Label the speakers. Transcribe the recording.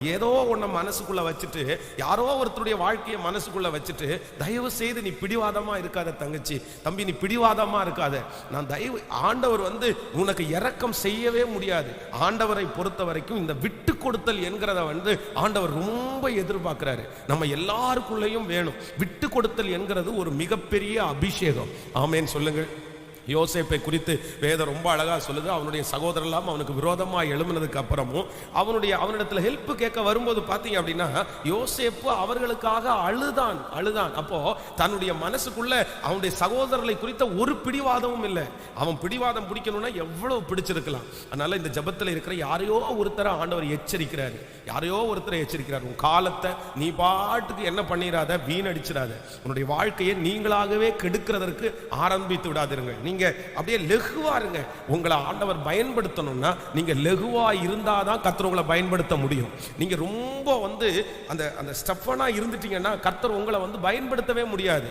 Speaker 1: ஏதோ ஒன்ன மனசுக்குள்ள வச்சுட்டு, யாரோ ஒருத்தருடைய வாழ்க்கையை மனசுக்குள்ள வச்சுட்டு, தயவு செய்து நீ பிடிவாதமா இருக்காத தங்கச்சி, தம்பி நீ பிடிவாதமா இருக்காத. நான் ஆண்டவர் உனக்கு இரக்கம் செய்யவே முடியாது. ஆண்டவரை பொறுத்த வரைக்கும் இந்த விட்டு கொடுத்தல் என்கிறத ஆண்டவர் ரொம்ப எதிர்பார்க்கிறாரு. நம்ம எல்லாருக்குள்ளேயும் வேணும். விட்டு கொடுத்தல் என்கிறது ஒரு மிகப்பெரிய அபிஷேகம். ஆமேன் சொல்லுங்கள். யோசேப்பை குறித்து வேதம் ரொம்ப அழகா சொல்லுது. அவனுடைய சகோதரர்லாம் அவனுக்கு விரோதமாக எழும்பினதுக்கு அப்புறமும் அவனிடத்துல ஹெல்ப் கேட்க வரும்போது பார்த்தீங்க அப்படின்னா, யோசேப்பு அவர்களுக்காக அழுதான். அப்போ தன்னுடைய மனசுக்குள்ள அவனுடைய சகோதரர்களை குறித்த ஒரு பிடிவாதமும் இல்லை. அவன் பிடிவாதம் பிடிக்கணும்னா எவ்வளவு பிடிச்சிருக்கலாம். அதனால இந்த ஜபத்தில் இருக்கிற யாரையோ ஒருத்தரை ஆண்டவர் எச்சரிக்கிறாரு. உன் காலத்தை நீ பாட்டுக்கு என்ன பண்ணிடாத, வீணடிச்சிடாத. உன்னுடைய வாழ்க்கையை நீங்களாகவே கெடுக்கிறதற்கு ஆரம்பித்து விடாதிருங்க. நீங்க அப்படியே லெகுவா இருங்க. உங்களை ஆண்டவர் பயன்படுத்தணும்னா நீங்க லெகுவா இருந்தாதான் கர்த்தர் உங்களை பயன்படுத்த முடியும். நீங்க ரொம்ப அந்த ஸ்டஃபனா இருந்துட்டீங்கன்னா கர்த்தர் உங்களை பயன்படுத்தவே முடியாது.